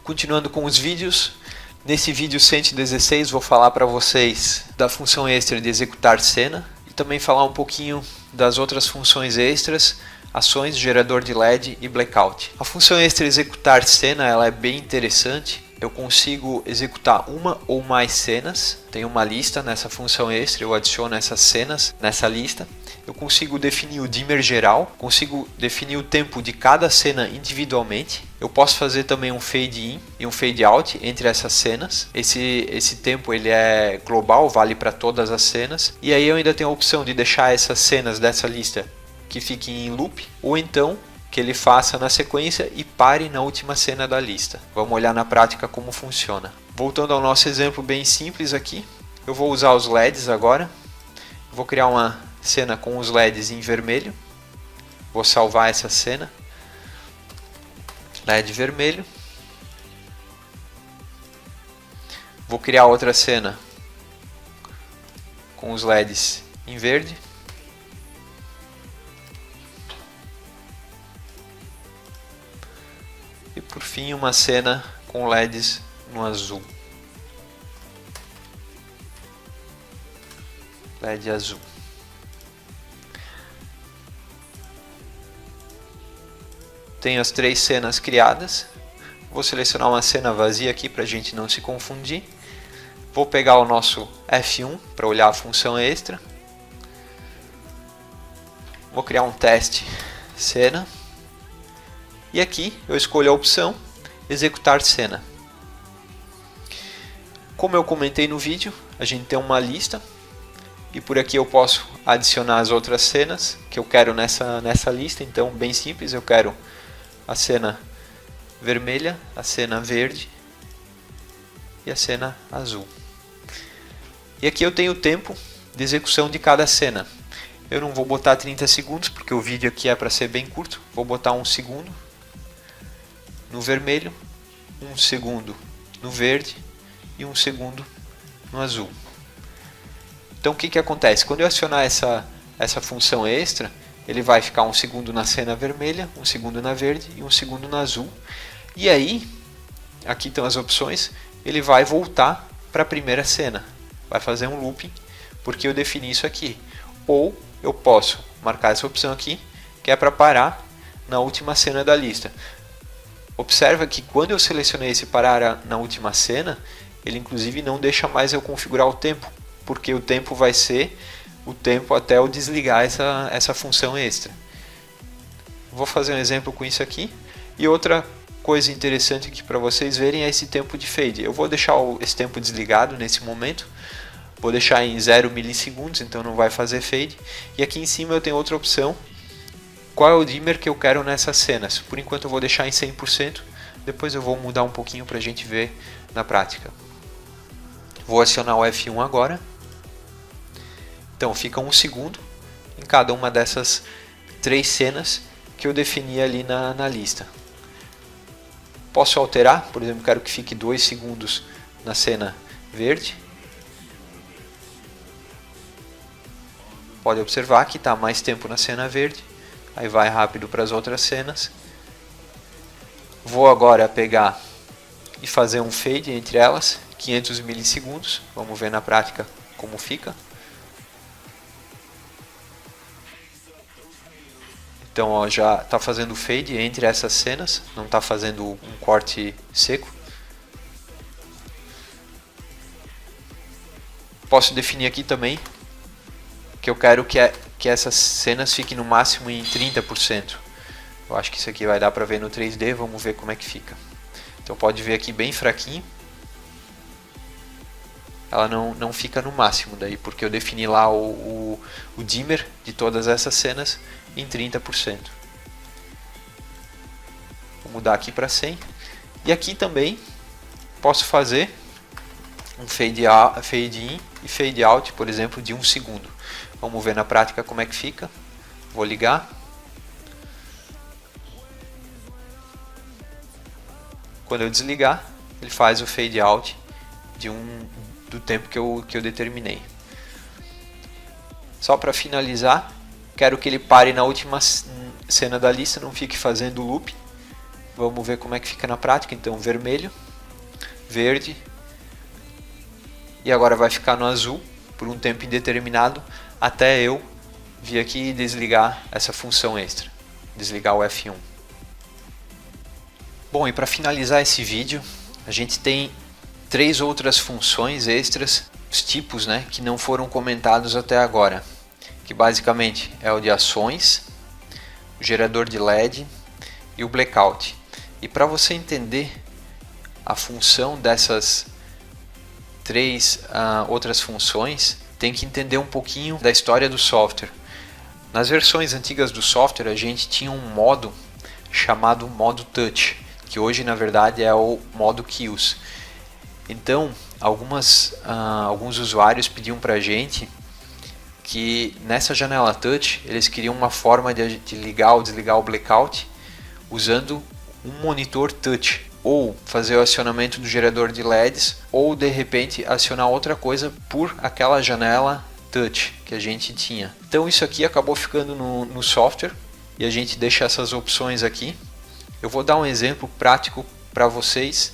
Continuando com os vídeos, nesse vídeo 116 vou falar para vocês da função extra de executar cena e também falar um pouquinho das outras funções extras, ações, gerador de LED e blackout. A função extra executar cena ela é bem interessante. Eu consigo executar uma ou mais cenas, tem uma lista nessa função extra, eu adiciono essas cenas nessa lista. Eu consigo definir o dimmer geral, consigo definir o tempo de cada cena individualmente. Eu posso fazer também um fade in e um fade out entre essas cenas. Esse tempo ele é global, vale para todas as cenas. E aí eu ainda tenho a opção de deixar essas cenas dessa lista que fiquem em loop, ou então que ele faça na sequência e pare na última cena da lista. Vamos olhar na prática como funciona. Voltando ao nosso exemplo bem simples aqui, eu vou usar os LEDs agora. Vou criar uma cena com os LEDs em vermelho. Vou salvar essa cena. LED vermelho. Vou criar outra cena com os LEDs em verde. E por fim uma cena com LEDs no azul. LED azul. Tenho as três cenas criadas. Vou selecionar uma cena vazia aqui para a gente não se confundir. Vou pegar o nosso F1 para olhar a função extra. Vou criar um teste cena. E aqui eu escolho a opção executar cena. Como eu comentei no vídeo, a gente tem uma lista. E por aqui eu posso adicionar as outras cenas que eu quero nessa lista. Então, bem simples, eu quero a cena vermelha, a cena verde e a cena azul. E aqui eu tenho o tempo de execução de cada cena. Eu não vou botar 30 segundos, porque o vídeo aqui é para ser bem curto. Vou botar 1 segundo no vermelho, 1 segundo no verde e 1 segundo no azul. Então o que acontece? Quando eu acionar essa função extra, ele vai ficar 1 segundo na cena vermelha, 1 segundo na verde e 1 segundo na azul. E aí, aqui estão as opções, ele vai voltar para a primeira cena. Vai fazer um looping, porque eu defini isso aqui. Ou eu posso marcar essa opção aqui, que é para parar na última cena da lista. Observa que quando eu selecionei esse parar na última cena, ele inclusive não deixa mais eu configurar o tempo, porque o tempo vai ser o tempo até eu desligar essa função extra. Vou fazer um exemplo com isso aqui. E outra coisa interessante aqui para vocês verem é esse tempo de fade. Eu vou deixar esse tempo desligado nesse momento. Vou deixar em 0 milissegundos, então não vai fazer fade. E aqui em cima eu tenho outra opção. Qual é o dimmer que eu quero nessas cenas? Por enquanto eu vou deixar em 100%. Depois eu vou mudar um pouquinho para a gente ver na prática. Vou acionar o F1 agora. Então fica 1 segundo em cada uma dessas 3 cenas que eu defini ali na lista. Posso alterar, por exemplo, quero que fique 2 segundos na cena verde. Pode observar que está mais tempo na cena verde. Aí vai rápido para as outras cenas. Vou agora pegar e fazer um fade entre elas, 500 milissegundos. Vamos ver na prática como fica. Então ó, já está fazendo fade entre essas cenas, não está fazendo um corte seco. Posso definir aqui também que eu quero que essas cenas fiquem no máximo em 30%. Eu acho que isso aqui vai dar para ver no 3D, vamos ver como é que fica. Então pode ver aqui bem fraquinho. Ela não fica no máximo daí, porque eu defini lá o dimmer de todas essas cenas em 30%. Vou mudar aqui para 100. E aqui também posso fazer um fade in e fade out, por exemplo, de 1 segundo. Vamos ver na prática como é que fica. Vou ligar. Quando eu desligar, ele faz o fade out do tempo que eu determinei. Só para finalizar, quero que ele pare na última cena da lista, não fique fazendo loop. Vamos ver como é que fica na prática. Então vermelho, verde, e agora vai ficar no azul por um tempo indeterminado até eu vir aqui e desligar essa função extra, desligar o F1. Bom, e para finalizar esse vídeo, a gente tem 3 outras funções extras, os tipos, né, que não foram comentados até agora, que basicamente é o de ações, o gerador de LED e o blackout. E para você entender a função dessas 3 outras funções, tem que entender um pouquinho da história do software. Nas versões antigas do software a gente tinha um modo chamado modo touch, que hoje na verdade é o modo kills. Então alguns usuários pediam para a gente que nessa janela touch eles queriam uma forma de ligar ou desligar o blackout usando um monitor touch, ou fazer o acionamento do gerador de LEDs, ou de repente acionar outra coisa por aquela janela touch que a gente tinha. Então isso aqui acabou ficando no software e a gente deixa essas opções aqui. Eu vou dar um exemplo prático para vocês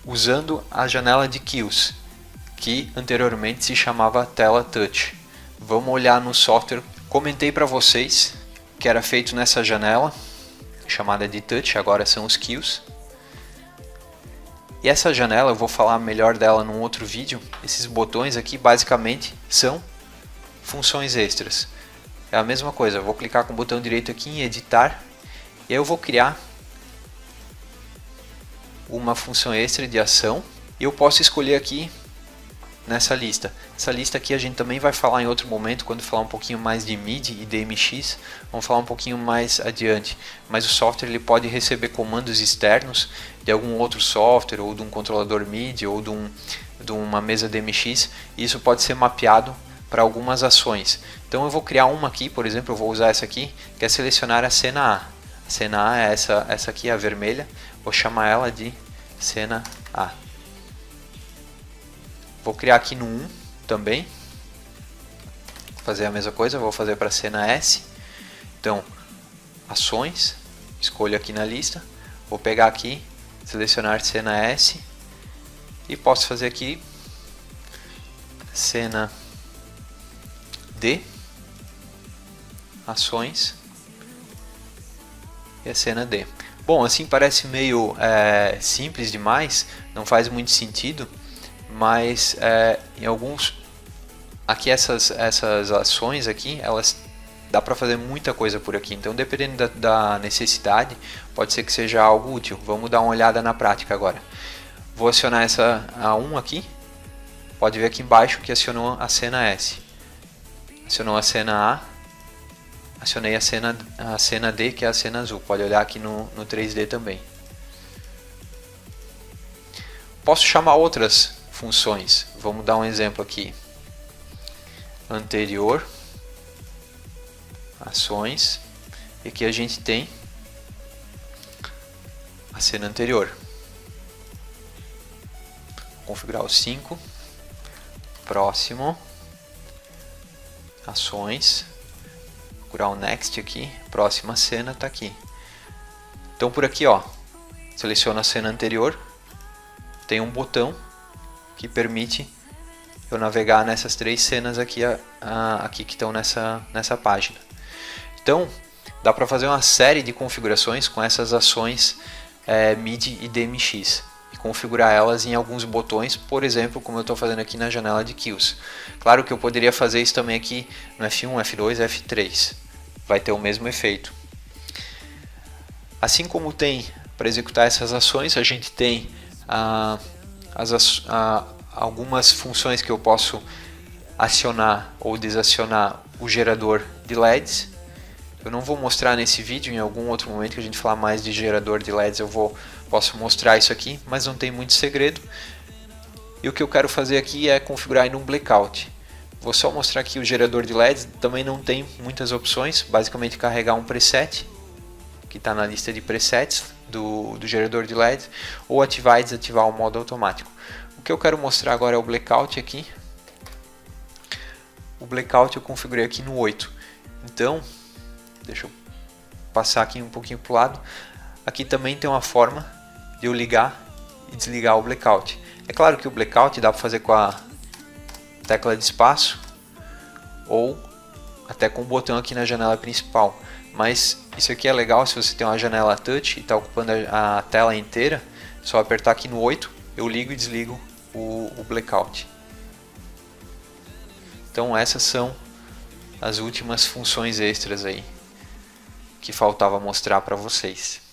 usando a janela de kills, que anteriormente se chamava tela touch. Vamos olhar no software. Comentei para vocês que era feito nessa janela chamada de touch, agora são os kills. E essa janela, eu vou falar melhor dela num outro vídeo. Esses botões aqui basicamente são funções extras. É a mesma coisa, eu vou clicar com o botão direito aqui em editar e aí eu vou criar uma função extra de ação e eu posso escolher aqui nessa lista. Essa lista aqui a gente também vai falar em outro momento, quando falar um pouquinho mais de MIDI e DMX, vamos falar um pouquinho mais adiante. Mas o software ele pode receber comandos externos de algum outro software, ou de um controlador MIDI, ou de uma mesa DMX, e isso pode ser mapeado para algumas ações. Então eu vou criar uma aqui, por exemplo, eu vou usar essa aqui, que é selecionar a cena A. A cena A é essa aqui, a vermelha, vou chamar ela de cena A. Vou criar aqui no 1 também, vou fazer a mesma coisa, vou fazer para a cena S. Então, ações, escolho aqui na lista, vou pegar aqui, selecionar cena S e posso fazer aqui cena D, ações e a cena D. Bom, assim parece meio simples demais, não faz muito sentido, mas em alguns aqui essas ações aqui, elas dá para fazer muita coisa por aqui, então dependendo da necessidade pode ser que seja algo útil. Vamos dar uma olhada na prática agora. Vou acionar essa A1 aqui, pode ver aqui embaixo que acionou a cena S, acionou a cena A, acionei a cena D, que é a cena azul, pode olhar aqui no 3D também. Posso chamar outras funções, vamos dar um exemplo aqui. Anterior, ações, e aqui a gente tem a cena anterior. Vou configurar o 5, próximo, ações, procurar o next aqui, próxima cena está aqui. Então por aqui, ó, seleciono a cena anterior, tem um botão que permite eu navegar nessas 3 cenas aqui, aqui que estão nessa página. Então dá para fazer uma série de configurações com essas ações MIDI e DMX e configurar elas em alguns botões, por exemplo, como eu estou fazendo aqui na janela de kills. Claro que eu poderia fazer isso também aqui no F1, F2, F3, vai ter o mesmo efeito. Assim como tem para executar essas ações, a gente tem algumas funções que eu posso acionar ou desacionar o gerador de LEDs. Eu não vou mostrar nesse vídeo, em algum outro momento que a gente falar mais de gerador de LEDs posso mostrar isso aqui, mas não tem muito segredo. E o que eu quero fazer aqui é configurar em um blackout. Vou só mostrar aqui o gerador de LEDs, também não tem muitas opções, basicamente carregar um preset, que está na lista de presets do gerador de LEDs, ou ativar e desativar o modo automático. O que eu quero mostrar agora é o blackout aqui. O blackout eu configurei aqui no 8. Então, deixa eu passar aqui um pouquinho para o lado. aqui também tem uma forma de eu ligar e desligar o blackout. É claro que o blackout dá para fazer com a tecla de espaço ou até com o botão aqui na janela principal, mas isso aqui é legal se você tem uma janela touch e está ocupando a tela inteira. Só apertar aqui no 8, eu ligo e desligo o blackout. Então essas são as últimas funções extras aí que faltava mostrar para vocês.